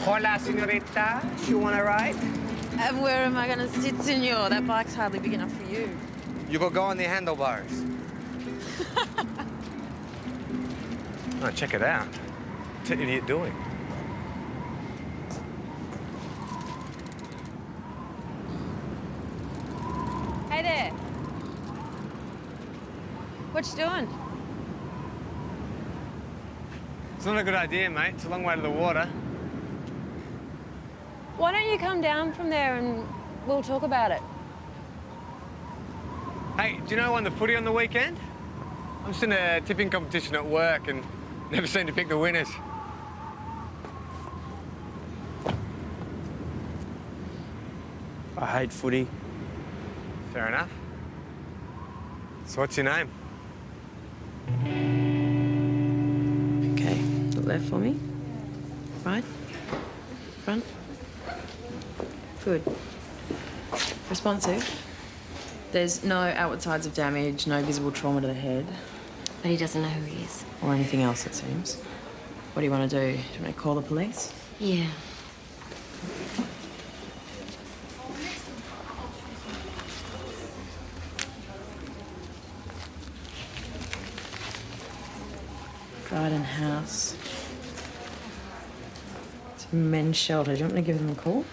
Hola, señorita. You want a ride? Where am I going to sit, senor? That bike's hardly big enough for you. You could go on the handlebars. Oh, check it out. What's that idiot doing? Hey there. What you doing? It's not a good idea, mate. It's a long way to the water. Why don't you come down from there and we'll talk about it? Hey, do you know who won the footy on the weekend? I'm just in a tipping competition at work and never seem to pick the winners. I hate footy. Fair enough. So what's your name? Okay, look left for me. Right. Front. Good. Responsive. There's no outward signs of damage, no visible trauma to the head. But he doesn't know who he is. Or anything else, it seems. What do you want to do? Do you want to call the police? Yeah. Garden house. It's a men's shelter. Do you want me to give them a call?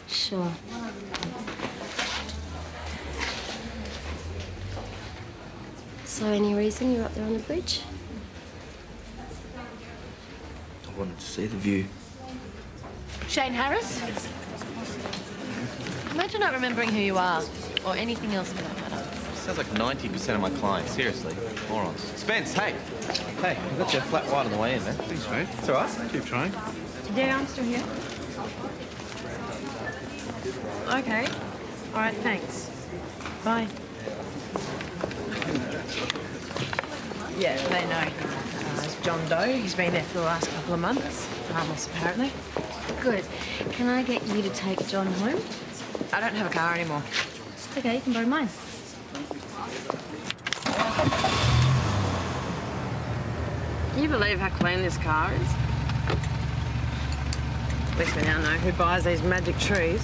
Sure. So, any reason you're up there on the bridge? I wanted to see the view. Shane Harris? Imagine not remembering who you are, or anything else for that matter. Sounds like 90% of my clients. Seriously, morons. Spence, hey. Hey, I got you a flat white on the way in, man. Thanks, mate. It's all right. Keep trying. Yeah, I'm still here. Okay. All right, thanks. Bye. Yeah, they know. It's John Doe. He's been there for the last couple of months. Harmless, apparently. Good. Can I get you to take John home? I don't have a car anymore. It's okay, you can borrow mine. Can you believe how clean this car is? At least we now know who buys these magic trees.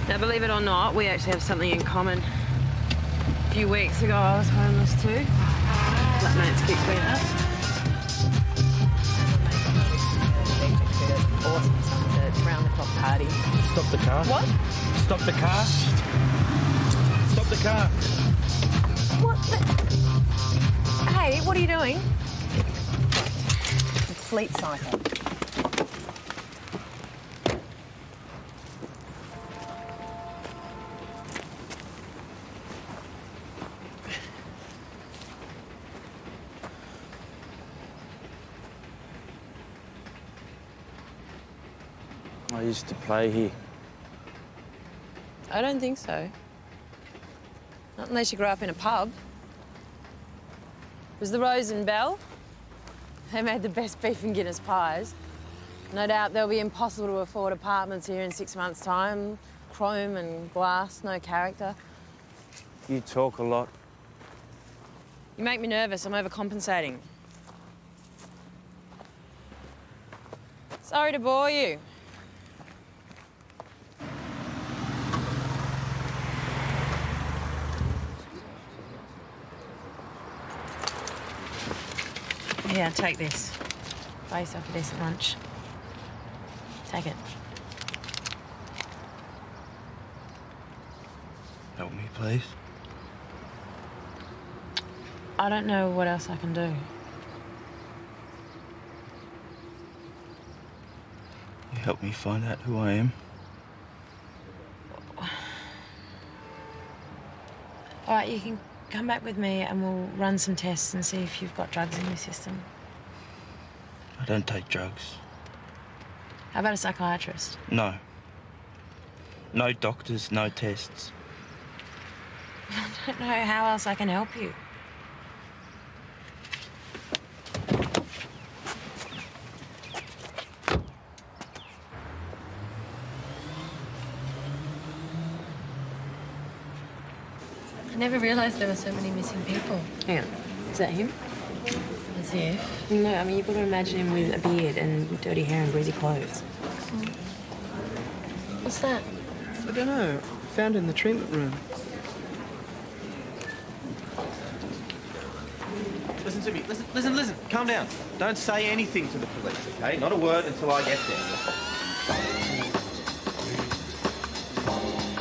Now, believe it or not, we actually have something in common. A few weeks ago, I was homeless too. Flatmates kicked me out. Awesome. Round-the-clock party. Stop the car. What? Stop the car. Stop the car. What the... Hey, what are you doing? Fleet cycle. I used to play here. I don't think so. Not unless you grew up in a pub. It was the Rose and Bell. They made the best beef and Guinness pies. No doubt they'll be impossible to afford apartments here in 6 months' time. Chrome and glass, no character. You talk a lot. You make me nervous. I'm overcompensating. Sorry to bore you. Yeah, take this. Buy yourself a decent lunch. Take it. Help me, please. I don't know what else I can do. You help me find out who I am. All right, you can come back with me and we'll run some tests and see if you've got drugs in your system. I don't take drugs. How about a psychiatrist? No. No doctors, no tests. I don't know how else I can help you. I never realised there were so many missing people. Hang on. Is that him? As if. No, I mean, you've got to imagine him with a beard and dirty hair and greasy clothes. What's that? I don't know. Found it in the treatment room. Listen to me. Listen. Calm down. Don't say anything to the police, okay? Not a word until I get there.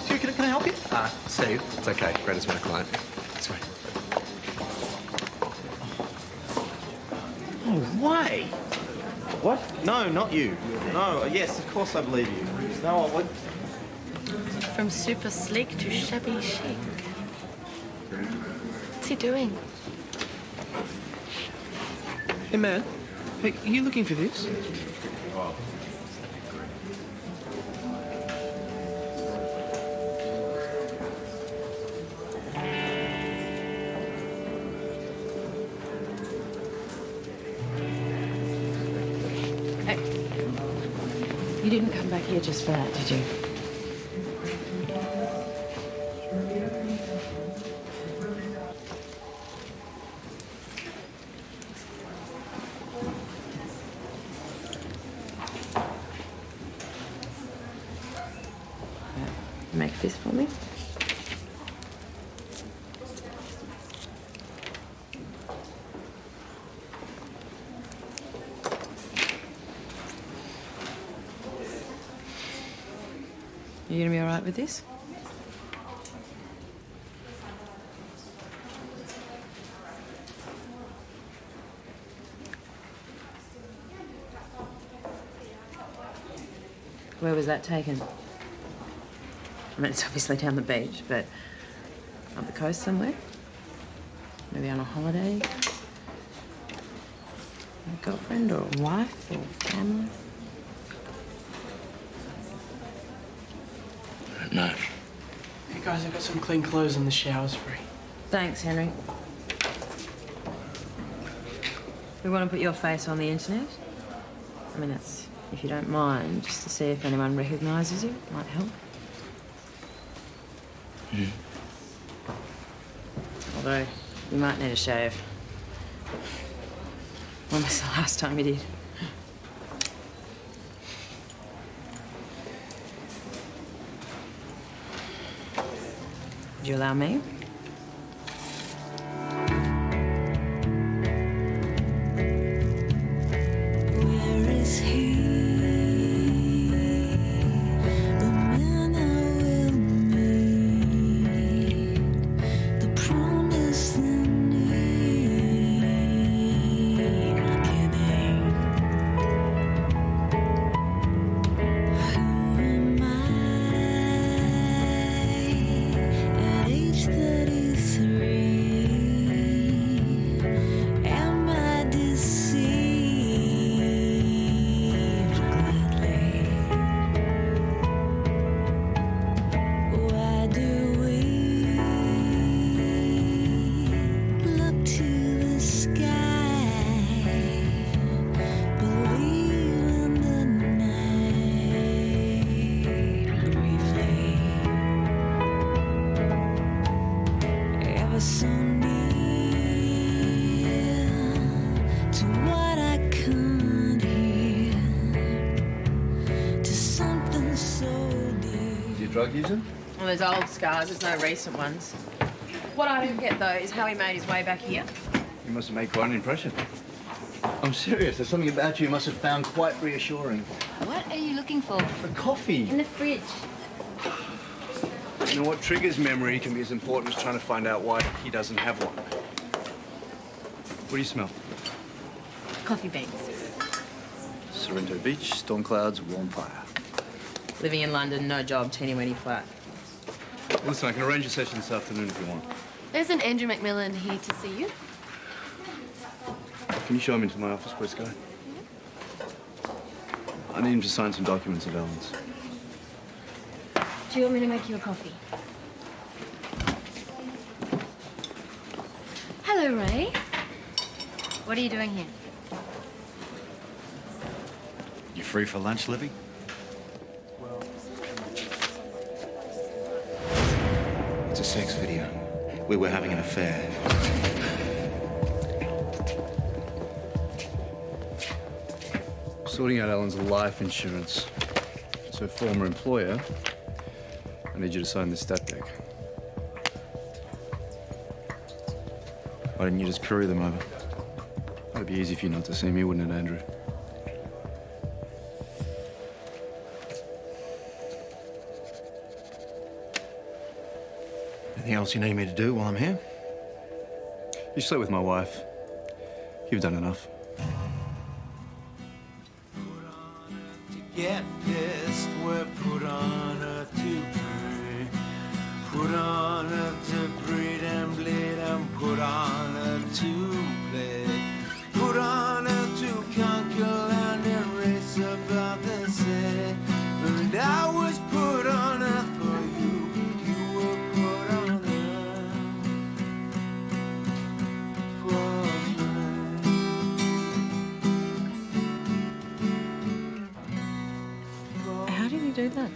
Siri, can I help you? Steve, it's okay. Greta's my client. This way. No way. What? No, not you. No, yes, of course I believe you. No, what? From super sleek to shabby chic. What's he doing? Hey, man. Hey, are you looking for this? Hey, you didn't come back here just for that, did you? Make this for me. You gonna be all right with this? Where was that taken? I mean, it's obviously down the beach, but up the coast somewhere? Maybe on a holiday? A girlfriend or a wife or family? I don't know. Hey, guys, I've got some clean clothes and the shower's free. Thanks, Henry. We want to put your face on the internet. I mean, that's, if you don't mind, just to see if anyone recognises you. Might help. Although, you might need a shave. When was the last time you did? Would you allow me? Drug using? Well, there's old scars, there's no recent ones. What I don't get, though, is how he made his way back here. You must have made quite an impression. I'm serious. There's something about you must have found quite reassuring. What are you looking for? A coffee. In the fridge. You know what triggers memory can be as important as trying to find out why he doesn't have one. What do you smell? Coffee beans. Sorrento Beach, storm clouds, warm fire. Living in London, no job, teeny-weeny flat. Listen, I can arrange a session this afternoon if you want. There's an Andrew McMillan here to see you. Can you show him into my office, please, Guy? I need him to sign some documents of Ellen's. Do you want me to make you a coffee? Hello, Ray. What are you doing here? You free for lunch, Livy? It's a sex video. We were having an affair. Sorting out Ellen's life insurance. It's her former employer. I need you to sign this stat deck. Why didn't you just courier them over? It'd be easy for you not to see me, wouldn't it, Andrew? Anything else you need me to do while I'm here? You slept with my wife. You've done enough. Get pissed, we're put on her to pray. Put on her to breed and bleed and put on her to play. Put on her to conquer land and race about the city. And I was put on her for you, you were put on her for How did he do that?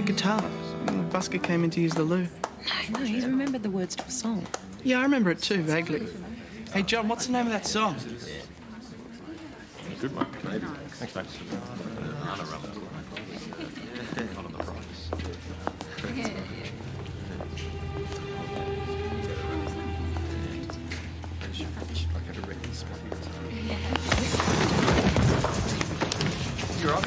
Guitar. The busker came in to use the loo. No, he's remembered the words to a song. Yeah, I remember it too, vaguely. Hey, John, what's the name of that song? Good one, maybe. Thanks, mate. You're up.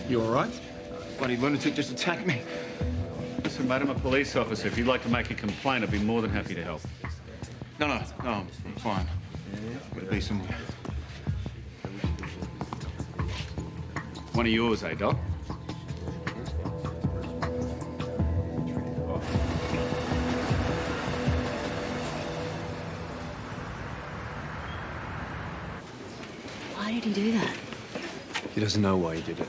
You all right? Bloody lunatic just attacked me. Listen, mate, I'm a police officer. If you'd like to make a complaint, I'd be more than happy to help. No, I'm fine. Gotta be somewhere. One of yours, eh, Doc? Why did he do that? He doesn't know why he did it.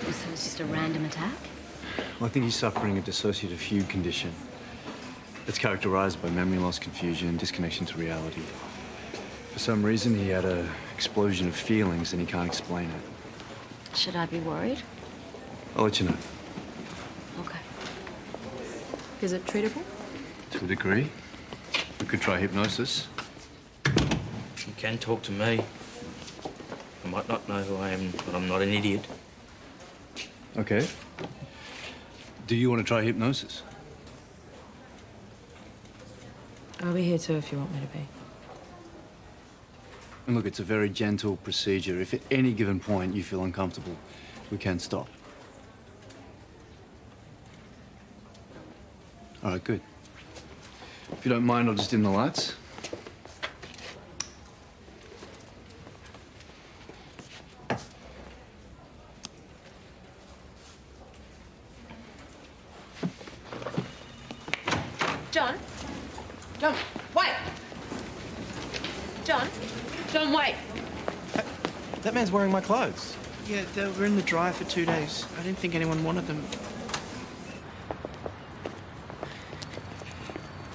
So it's just a random attack? Well, I think he's suffering a dissociative fugue condition. It's characterized by memory loss, confusion, disconnection to reality. For some reason, he had an explosion of feelings and he can't explain it. Should I be worried? I'll let you know. Okay. Is it treatable? To a degree. We could try hypnosis. You can talk to me. I might not know who I am, but I'm not an idiot. Okay. Do you want to try hypnosis? I'll be here too if you want me to be. And look, it's a very gentle procedure. If at any given point you feel uncomfortable, we can stop. All right, good. If you don't mind, I'll just dim the lights. John? John, wait! John, wait! That man's wearing my clothes. Yeah, they were in the dryer for 2 days. I didn't think anyone wanted them.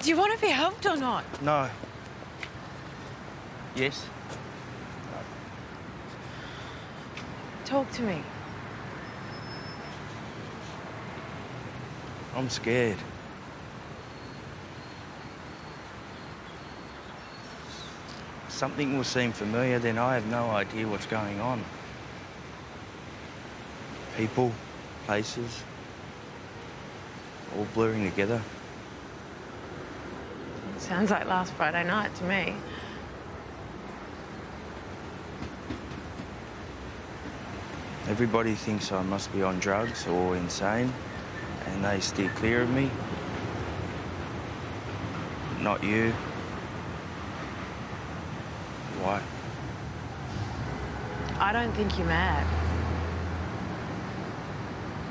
Do you want to be helped or not? No. Yes? Talk to me. I'm scared. Something will seem familiar, then I have no idea what's going on. People, places, all blurring together. Sounds like last Friday night to me. Everybody thinks I must be on drugs or insane, and they steer clear of me. Not you. Why? I don't think you're mad.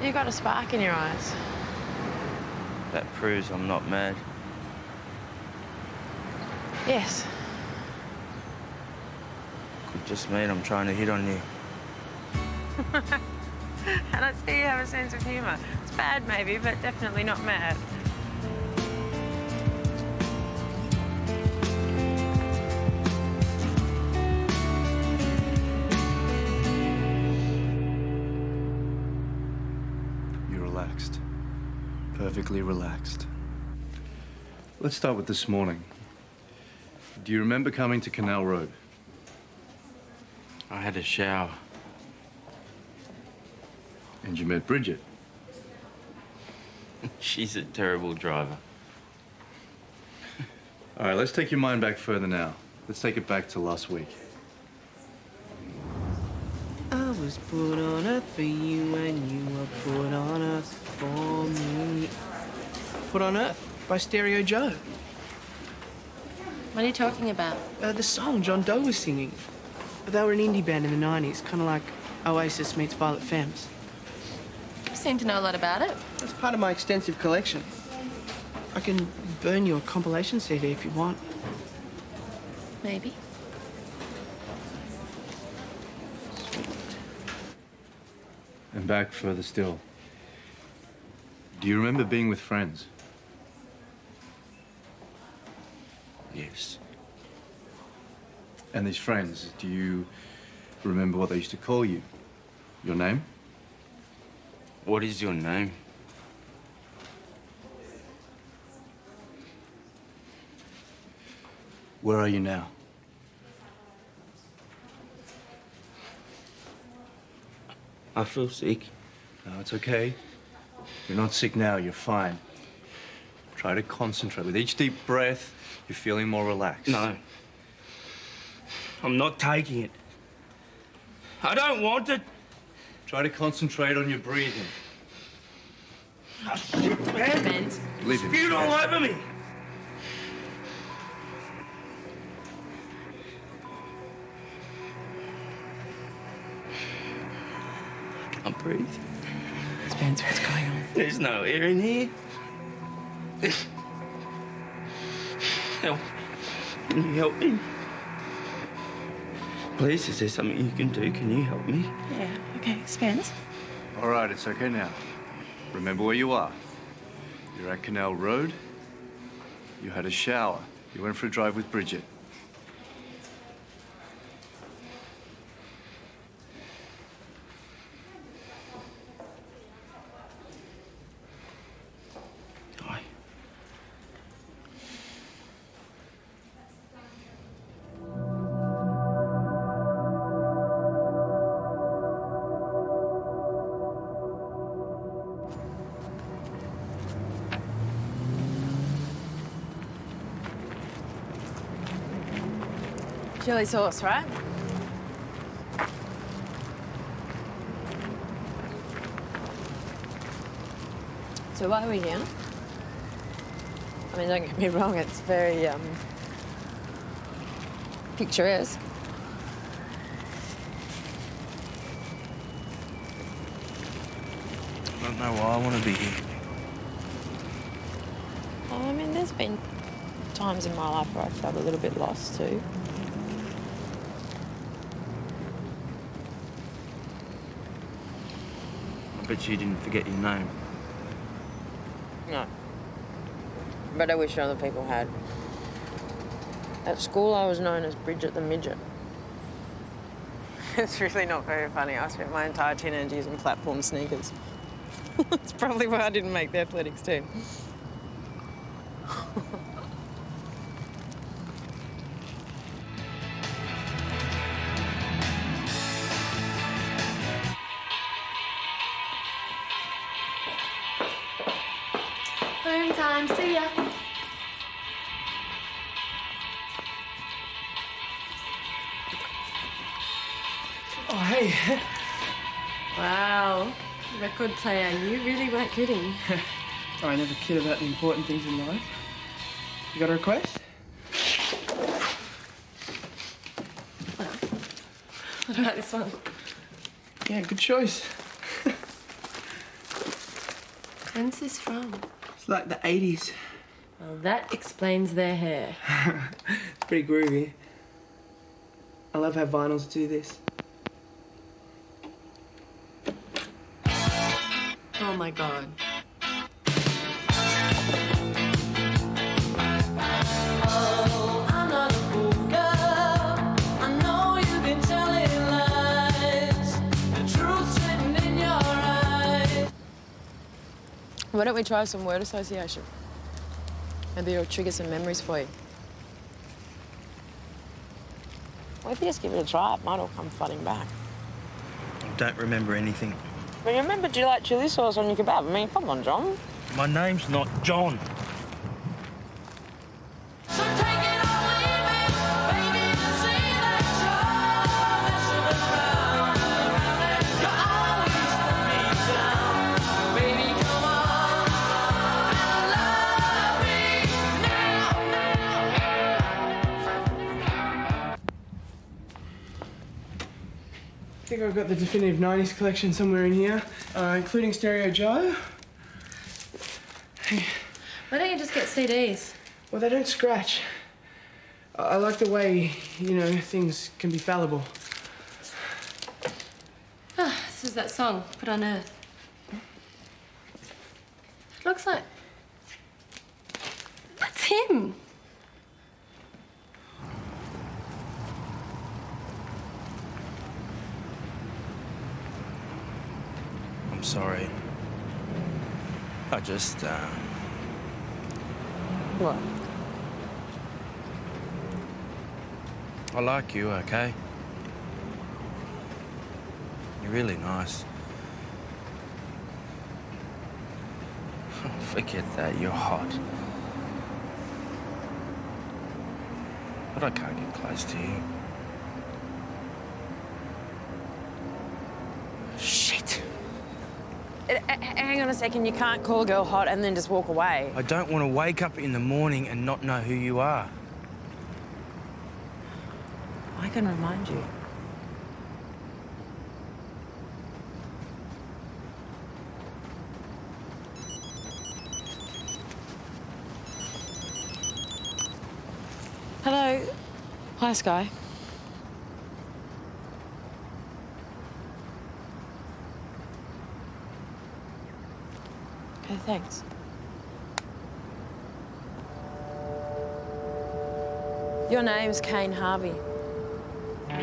You got a spark in your eyes. That proves I'm not mad. Yes. Could just mean I'm trying to hit on you. And I see you have a sense of humour. It's bad maybe, but definitely not mad. You're relaxed. Perfectly relaxed. Let's start with this morning. Do you remember coming to Canal Road? I had a shower. And you met Bridget? She's a terrible driver. All right, let's take your mind back further now. Let's take it back to last week. I was put on earth for you and you were put on earth for me. Put on Earth by Stereo Joe. What are you talking about? The song John Doe was singing. They were an indie band in the 90s, kind of like Oasis meets Violet Femmes. You seem to know a lot about it. That's part of my extensive collection. I can burn your compilation CD if you want. Maybe. And back further still. Do you remember being with friends? Yes. And these friends, do you remember what they used to call you? Your name? What is your name? Where are you now? I feel sick. No, it's okay. You're not sick now, you're fine. Try to concentrate. With each deep breath, you're feeling more relaxed. No. I'm not taking it. I don't want it. Try to concentrate on your breathing. Spence. Leave him. Spewed all over me. I can't breathe. Spence, what's going on? There's no air in here. Help. Can you help me? Please, is there something you can do? Can you help me? Yeah, okay. Spence. All right, it's okay now. Remember where you are. You're at Canal Road. You had a shower. You went for a drive with Bridget. Aye. Chili sauce, right? So why are we here? I mean, don't get me wrong, it's very, picturesque. I don't know why I want to be here. I mean, there's been times in my life where I felt a little bit lost too. I bet you didn't forget your name. No. But I wish other people had. At school, I was known as Bridget the Midget. It's really not very funny. I spent my entire teenage years in platform sneakers. That's probably why I didn't make the athletics team. Anytime. See ya. Oh, hey. Wow. Record player, you really weren't kidding. I never kid about the important things in life. You got a request? What about this one? Yeah, good choice. When's this from? It's like the 80s. Well, that explains their hair. It's pretty groovy. I love how vinyls do this. Oh my God. Why don't we try some word association? Maybe it'll trigger some memories for you. Well, if you just give it a try, it might all come flooding back. I don't remember anything. But you remember, do you like chili sauce on your kebab? I mean, come on, John. My name's not John. I think I've got the definitive 90s collection somewhere in here, including Stereo Joe. Hey. Why don't you just get CDs? Well, they don't scratch. I like the way, you know, things can be fallible. Ah, this is that song, Put on Earth. Looks like... That's him. I'm sorry. I just, What? I like you, okay? You're really nice. Forget that, you're hot. But I can't get close to you. Shit! Hang on a second, you can't call a girl hot and then just walk away. I don't want to wake up in the morning and not know who you are. I can remind you. Hello. Hi, Sky. Okay, thanks. Your name's Kane Harvey. I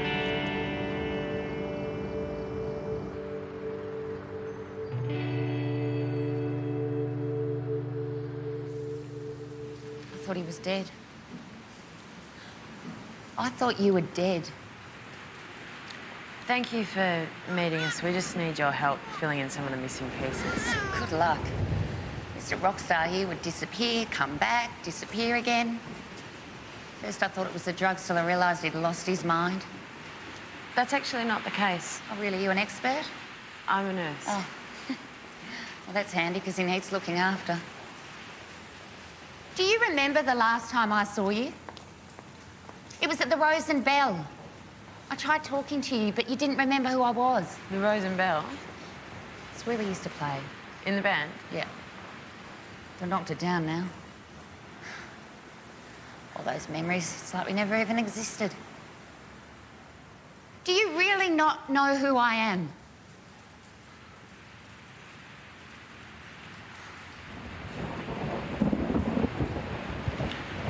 thought he was dead. I thought you were dead. Thank you for meeting us. We just need your help filling in some of the missing pieces. Good luck. Mr. Rockstar here would disappear, come back, disappear again. First I thought it was the drugs till I realised he'd lost his mind. That's actually not the case. Oh, really? You an expert? I'm a nurse. Oh. Well, that's handy because he needs looking after. Do you remember the last time I saw you? It was at the Rose and Bell. I tried talking to you, but you didn't remember who I was. The Rose and Bell? It's where we used to play. In the band? Yeah. They knocked it down now. All those memories, it's like we never even existed. Do you really not know who I am?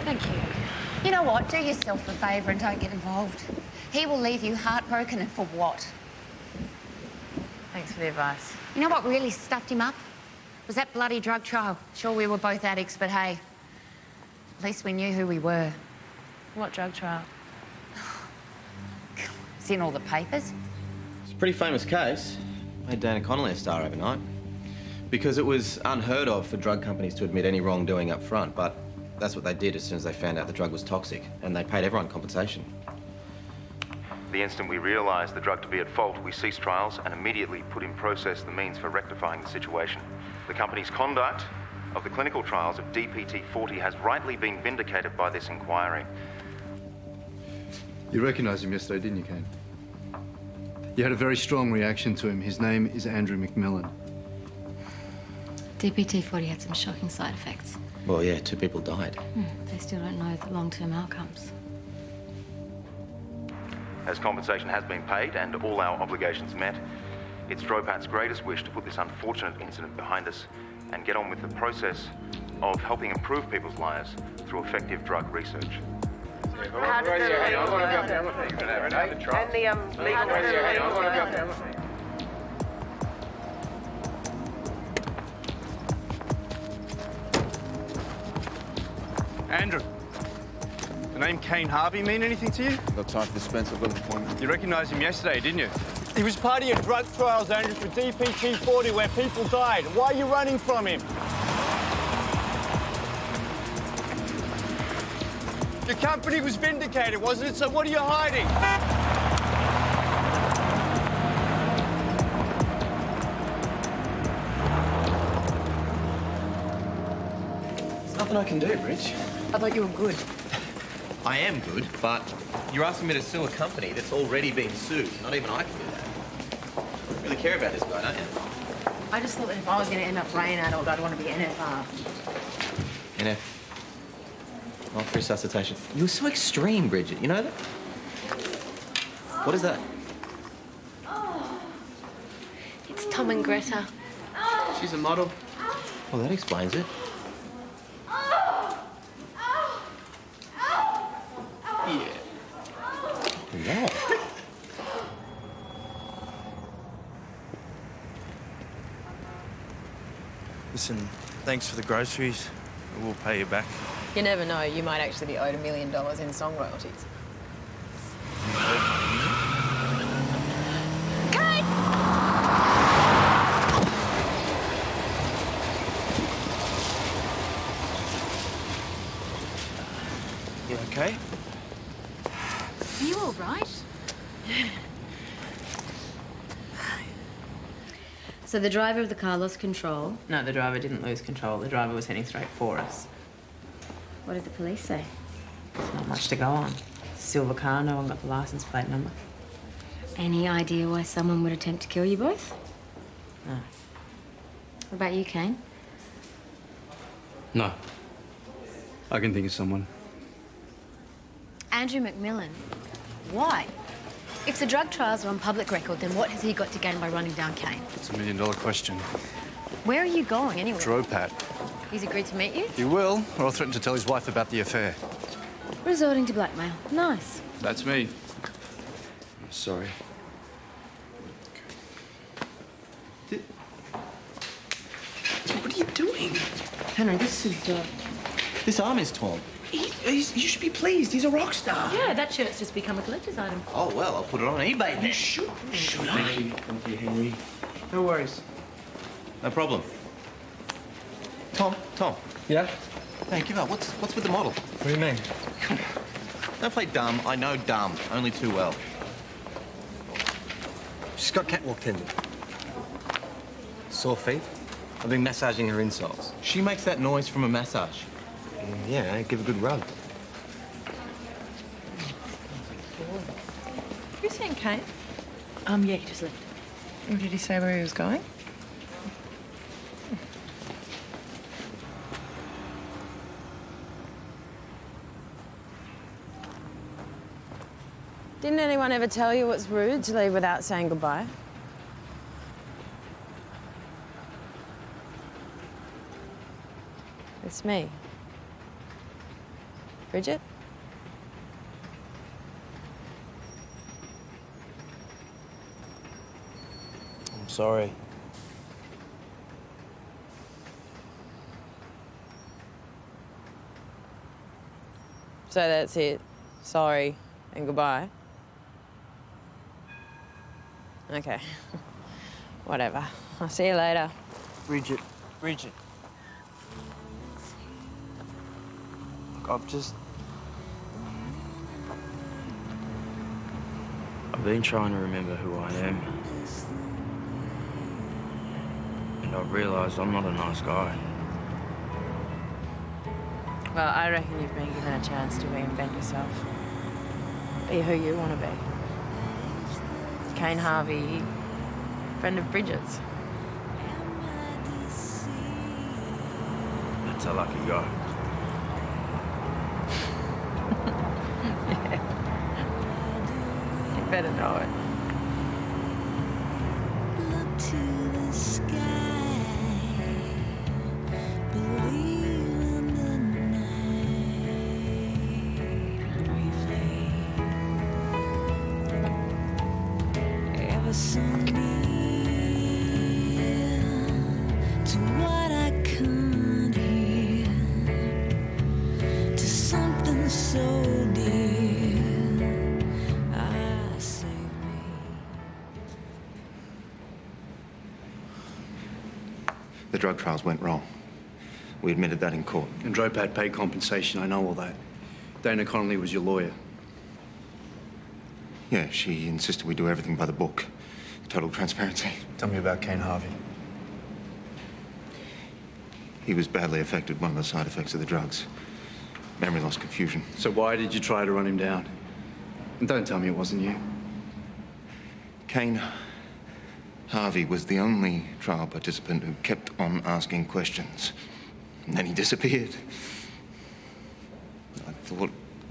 Thank you. You know what? Do yourself a favour and don't get involved. He will leave you heartbroken, and for what? Thanks for the advice. You know what really stuffed him up? Was that bloody drug trial. Sure, we were both addicts, but hey, at least we knew who we were. What drug trial? It's in all the papers. It's a pretty famous case. Made Dana Connolly a star overnight. Because it was unheard of for drug companies to admit any wrongdoing up front, but that's what they did as soon as they found out the drug was toxic, and they paid everyone compensation. The instant we realised the drug to be at fault, we ceased trials and immediately put in process the means for rectifying the situation. The company's conduct of the clinical trials of DPT-40 has rightly been vindicated by this inquiry. You recognised him yesterday, didn't you, Kane? You had a very strong reaction to him. His name is Andrew McMillan. DPT-40 had some shocking side effects. Well, yeah, 2 people died. They still don't know the long-term outcomes. As compensation has been paid and all our obligations met, it's Dropat's greatest wish to put this unfortunate incident behind us and get on with the process of helping improve people's lives through effective drug research. Andrew, the name Kane Harvey mean anything to you? Got time for the Spence, I've got an appointment. You recognised him yesterday, didn't you? He was part of your drug trials, Andrew, for DPT-40, where people died. Why are you running from him? Your company was vindicated, wasn't it? So what are you hiding? There's nothing I can do, Bridge. I thought you were good. I am good, but you're asking me to sue a company that's already been sued. Not even I can do that. You really care about this guy, don't you? I just thought that if I was going to end up brain adult, I'd want to be NFR. NF. Not for resuscitation. You're so extreme, Bridget. You know that? What is that? It's Tom and Greta. She's a model. Well, that explains it. Yeah. Listen, thanks for the groceries. We'll pay you back. You never know, you might actually be owed $1 million in song royalties. You okay? Are you all right? So the driver of the car lost control. No, the driver didn't lose control. The driver was heading straight for us. What did the police say? There's not much to go on. Silver car, no one got the license plate number. Any idea why someone would attempt to kill you both? No. What about you, Kane? No. I can think of someone. Andrew McMillan. Why? If the drug trials are on public record, then what has he got to gain by running down Kane? It's $1 million question. Where are you going, anyway? Dropat. He's agreed to meet you? He will, or I'll threaten to tell his wife about the affair. Resorting to blackmail. Nice. That's me. I'm sorry. What are you doing? Henry, this is, This arm is torn. You should be pleased. He's a rock star. Yeah, that shirt's just become a collector's item. Oh, well, I'll put it on eBay then. You should. Should I? Thank you, Henry. No worries. No problem. Tom. Yeah? Hey, give up. What's with the model? What do you mean? Don't play dumb. I know dumb. Only too well. She's got catwalk tendon. Sore feet. I've been massaging her insoles. She makes that noise from a massage. Yeah, give a good rub. Have you seen Kane? Yeah, he just left. Did he say where he was going? Didn't anyone ever tell you it's rude to leave without saying goodbye? It's me. Bridget? I'm sorry. So that's it. Sorry and goodbye. Okay. Whatever. I'll see you later. Bridget. Bridget. Look, I've been trying to remember who I am. And I've realised I'm not a nice guy. Well, I reckon you've been given a chance to reinvent yourself. Be who you want to be. Kane Harvey, friend of Bridget's. That's a lucky guy. Yeah. You better know it. Look to the sky, believe in the night briefly. Ever so near to what I can't hear, to something so dear. The drug trials went wrong. We admitted that in court. And Dropat paid compensation, I know all that. Dana Connolly was your lawyer. Yeah, she insisted we do everything by the book. Total transparency. Tell me about Kane Harvey. He was badly affected, one of the side effects of the drugs. Memory loss, confusion. So why did you try to run him down? And don't tell me it wasn't you. Kane Harvey was the only trial participant who kept on asking questions. And then he disappeared. I thought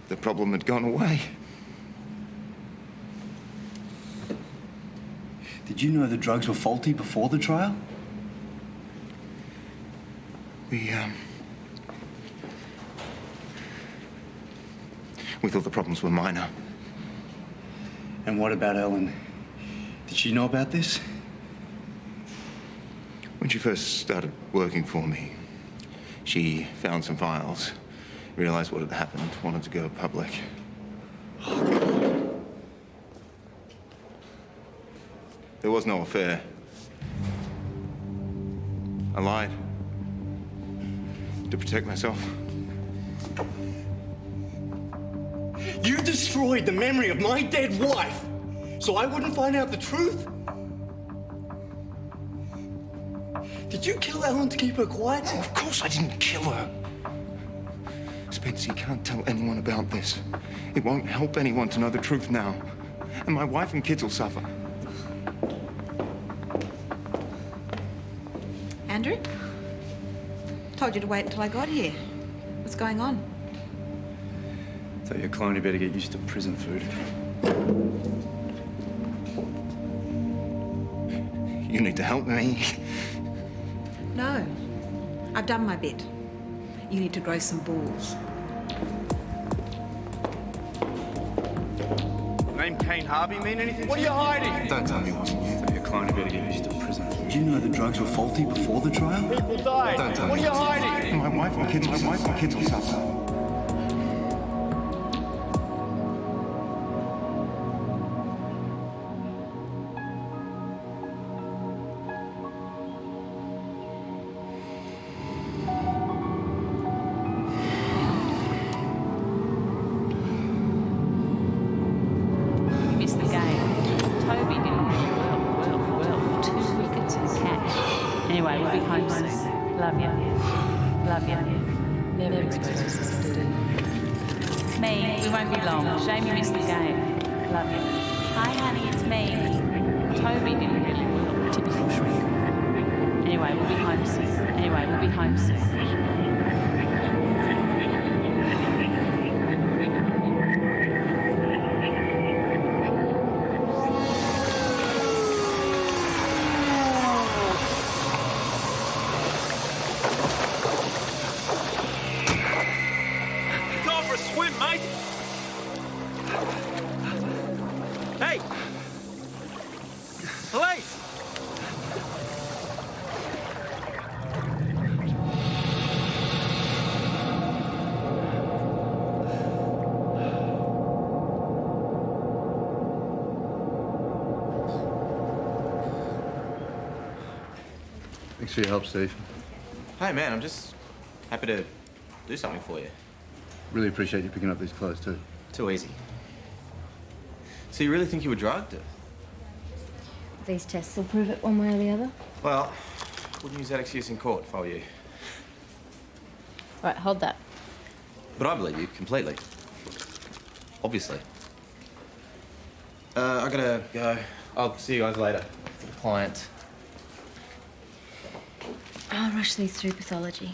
the problem had gone away. Did you know the drugs were faulty before the trial? We thought the problems were minor. And what about Ellen? Did she know about this? When she first started working for me, she found some files, realized what had happened, wanted to go public. There was no affair. I lied to protect myself. You destroyed the memory of my dead wife so I wouldn't find out the truth? Did you kill Ellen to keep her quiet? Oh, of course I didn't kill her. Spence, you can't tell anyone about this. It won't help anyone to know the truth now. And my wife and kids will suffer. Andrew? Told you to wait until I got here. What's going on? Tell your clone you better get used to prison food. You need to help me. No. I've done my bit. You need to grow some balls. Name Kane Harvey mean anything? What are you hiding? Don't tell me it wasn't you. Tell your clone you better get used to prison. Did you know the drugs were faulty before the trial? People died. Don't tell What me are you it wasn't hiding? My wife and kids will suffer. Thanks for your help, Steve. Hey, man, I'm just happy to do something for you. Really appreciate you picking up these clothes, too. Too easy. So you really think you were drugged? These tests will prove it one way or the other. Well, wouldn't use that excuse in court if I were you. Right, hold that. But I believe you completely. Obviously. I gotta go. I'll see you guys later. Client. I'll rush these through pathology.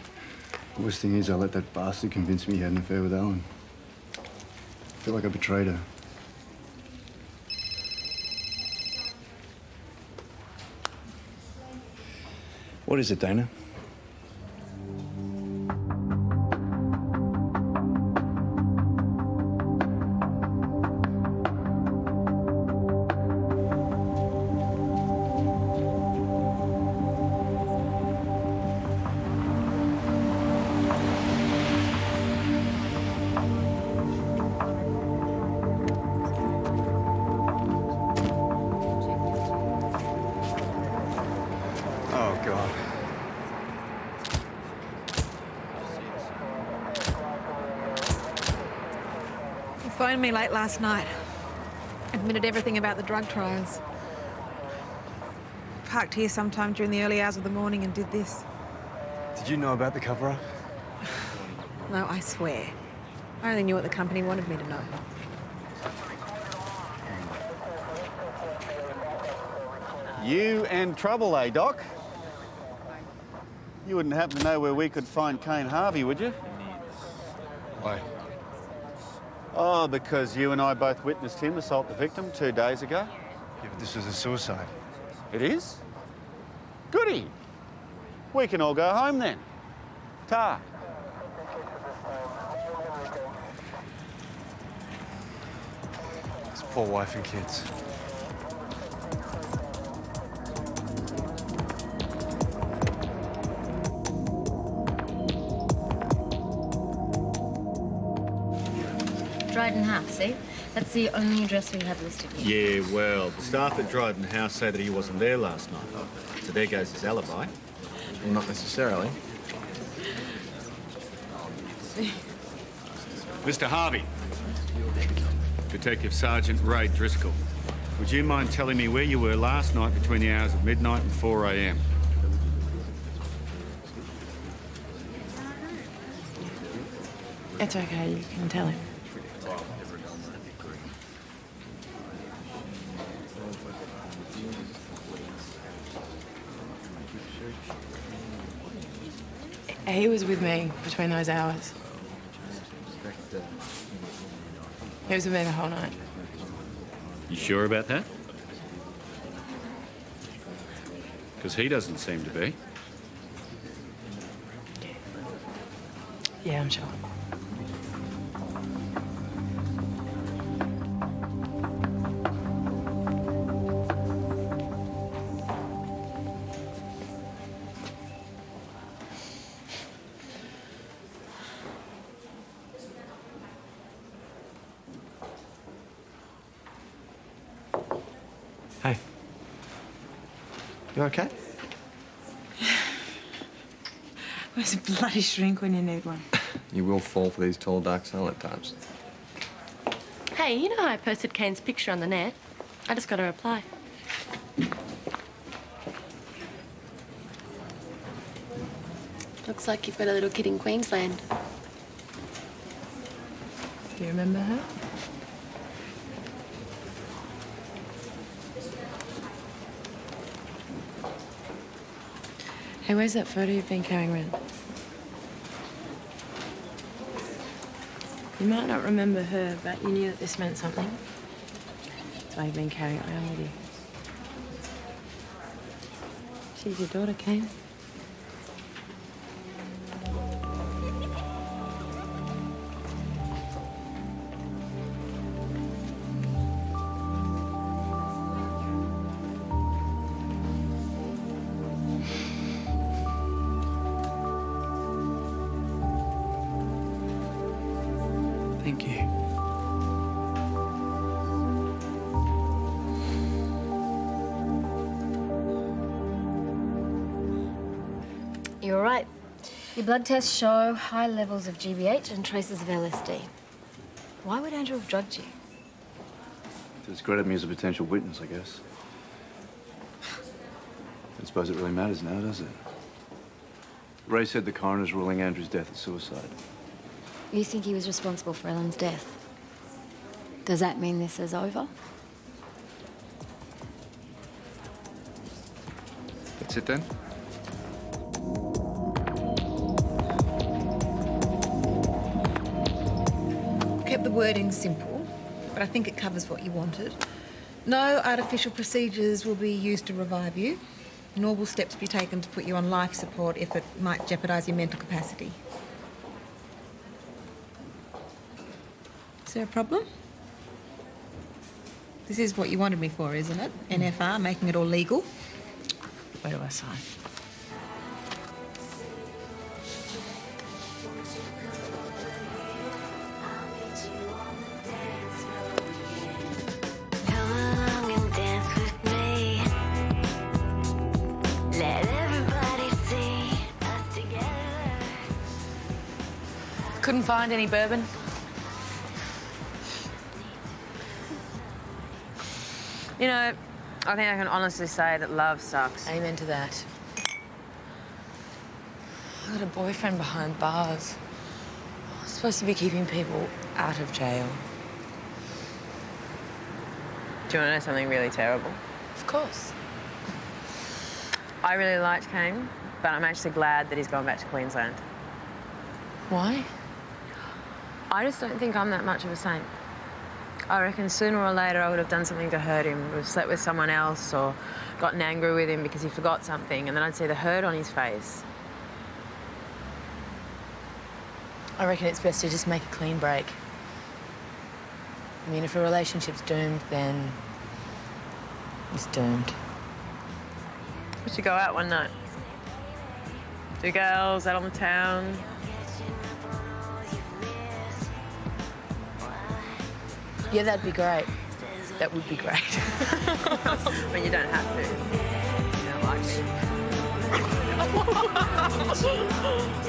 The worst thing is I let that bastard convince me he had an affair with Ellen. I feel like I betrayed her. What is it, Dana? Oh, God. You phoned me late last night. Admitted everything about the drug trials. Parked here sometime during the early hours of the morning and did this. Did you know about the cover-up? No, I swear. I only knew what the company wanted me to know. You and trouble, eh, Doc? You wouldn't happen to know where we could find Kane Harvey, would you? Why? Oh, because you and I both witnessed him assault the victim 2 days ago. Yeah, but this was a suicide. It is? Goody. We can all go home then. Ta. His poor wife and kids. Dryden House, see? That's the only address we have listed here. Yeah, well, the staff at Dryden House say that he wasn't there last night. So there goes his alibi. Well, not necessarily. Mr. Harvey. Detective Sergeant Ray Driscoll. Would you mind telling me where you were last night between the hours of midnight and 4 a.m.? It's okay, you can tell him. He was with me between those hours. He was with me the whole night. You sure about that? Because he doesn't seem to be. Yeah, I'm sure. Hey. You okay? Where's a bloody shrink when you need one? You will fall for these tall, dark, silent types. Hey, you know how I posted Kane's picture on the net? I just got a reply. Looks like you've got a little kid in Queensland. Do you remember her? Hey, where's that photo you've been carrying around? You might not remember her, but you knew that this meant something. That's why you've been carrying it around with you. She's your daughter, Kane. Thank you. You're right. Your blood tests show high levels of GBH and traces of LSD. Why would Andrew have drugged you? To discredit me as a potential witness, I guess. I suppose it really matters now, does it? Ray said the coroner's ruling Andrew's death as suicide. You think he was responsible for Ellen's death? Does that mean this is over? That's it then? Kept the wording simple, but I think it covers what you wanted. No artificial procedures will be used to revive you, nor will steps be taken to put you on life support if it might jeopardise your mental capacity. Is there a problem? This is what you wanted me for, isn't it? NFR, making it all legal. Where do I sign? Couldn't find any bourbon. You know, I think I can honestly say that love sucks. Amen to that. I got a boyfriend behind bars. I'm supposed to be keeping people out of jail. Do you want to know something really terrible? Of course. I really liked Kane, but I'm actually glad that he's gone back to Queensland. Why? I just don't think I'm that much of a saint. I reckon sooner or later I would have done something to hurt him, would have slept with someone else or gotten angry with him because he forgot something, and then I'd see the hurt on his face. I reckon it's best to just make a clean break. I mean, if a relationship's doomed, then it's doomed. We should go out one night. 2 girls out on the town. Yeah, that'd be great. That would be great. But you don't have to. You don't like me.